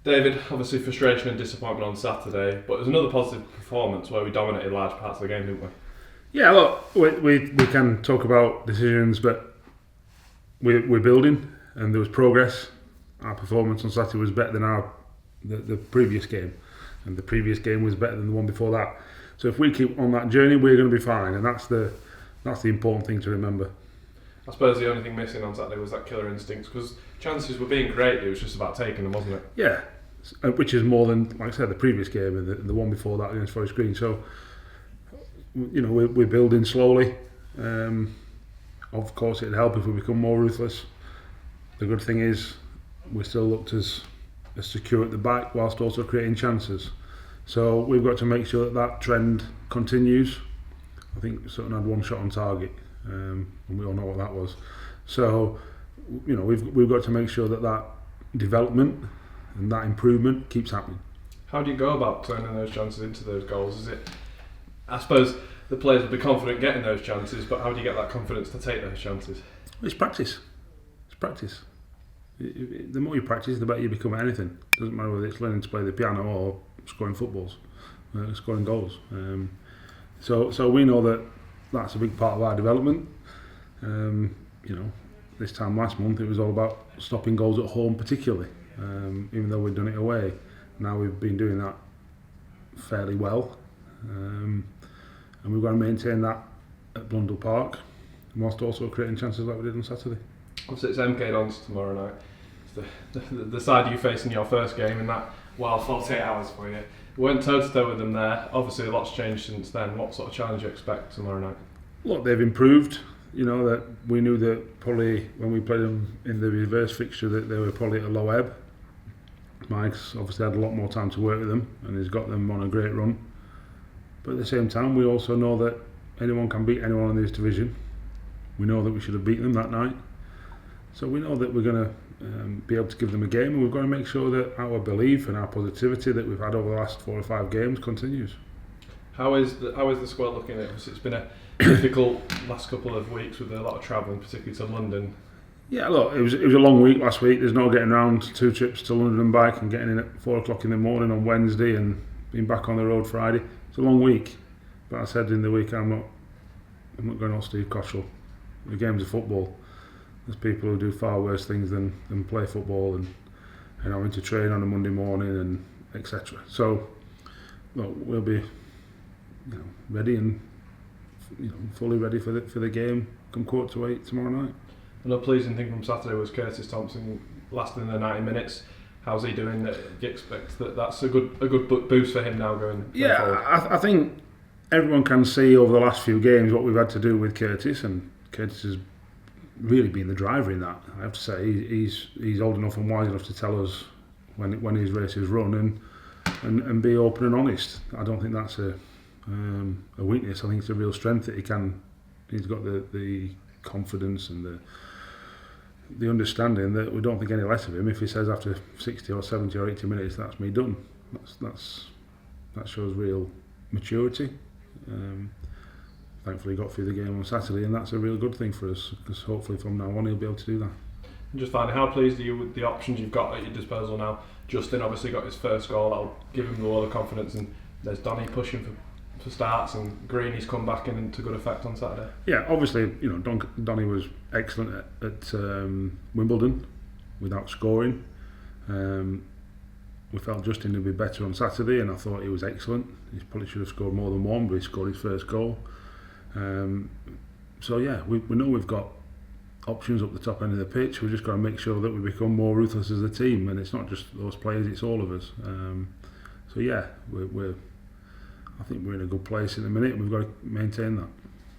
David, obviously frustration and disappointment on Saturday, but it was another positive performance where we dominated large parts of the game, didn't we? Yeah, look, we can talk about decisions, but we're building, and there was progress. Our performance on Saturday was better than the previous game, and the previous game was better than the one before that. So if we keep on that journey, we're going to be fine, and that's the important thing to remember. I suppose the only thing missing on Saturday was that killer instinct, because chances were being created, it was just about taking them, wasn't it? Yeah, which is more than, like I said, the previous game and the one before that against Forest Green. So, we're building slowly. Of course, it'd help if we become more ruthless. The good thing is, we still looked as secure at the back whilst also creating chances. So we've got to make sure that trend continues. I think Sutton had one shot on target, and we all know what that was. So, we've got to make sure that development and that improvement keeps happening. How do you go about turning those chances into those goals? Is it, I suppose the players will be confident getting those chances, but how do you get that confidence to take those chances? It's practice. The more you practice, the better you become at anything. It doesn't matter whether it's learning to play the piano or scoring footballs, scoring goals. So we know that that's a big part of our development. This time last month it was all about stopping goals at home, particularly. Even though we've done it away, now we've been doing that fairly well, and we've got to maintain that at Blundell Park, whilst also creating chances like we did on Saturday. Obviously it's MK Dons tomorrow night. It's the side you faced in your first game in that wild 48 hours for you. We went toe-to-toe with them there. Obviously a lot's changed since then. What sort of challenge do you expect tomorrow night? Look, they've improved. That we knew that probably when we played them in the reverse fixture that they were probably at a low ebb. Mike's obviously had a lot more time to work with them, and he's got them on a great run. But at the same time, we also know that anyone can beat anyone in this division. We know that we should have beaten them that night. So we know that we're going to be able to give them a game, and we've got to make sure that our belief and our positivity that we've had over the last 4 or 5 games continues. How is the squad looking at it? It's been a difficult last couple of weeks with a lot of travelling, particularly to London. Yeah, look, it was a long week last week. There's no getting around 2 trips to London and back, and getting in at 4 o'clock in the morning on Wednesday and being back on the road Friday. It's a long week, but I said in the week I'm not going off Steve Cottrell. The game's of football. There's people who do far worse things than play football and having to train on a Monday morning and etc. So, look, we'll be ready and fully ready for the game come 7:45 tomorrow night. Another pleasing thing from Saturday was Curtis Thompson lasting the 90 minutes. How's he doing? Do you expect that's a good boost for him now going forward? Yeah, I think everyone can see over the last few games what we've had to do with Curtis, and Curtis has really been the driver in that. I have to say he's old enough and wise enough to tell us when his races run and be open and honest. I don't think that's a weakness. I think it's a real strength that he's got the confidence and the understanding that we don't think any less of him if he says after 60 or 70 or 80 minutes that's me done. That shows real maturity. Thankfully he got through the game on Saturday, and that's a real good thing for us, because hopefully from now on he'll be able to do that. And just finally, how pleased are you with the options you've got at your disposal now? Justin obviously got his first goal, that'll give him a lot of confidence, and there's Donny pushing for starts, and Greeny's come back in to good effect on Saturday. Yeah, obviously, Donny was excellent at Wimbledon without scoring. We felt Justin would be better on Saturday, and I thought he was excellent. He probably should have scored more than one, but he scored his first goal. So yeah, we know we've got options up the top end of the pitch. We've just got to make sure that we become more ruthless as a team, and it's not just those players, it's all of us. So yeah, I think we're in a good place in the minute, and we've got to maintain that.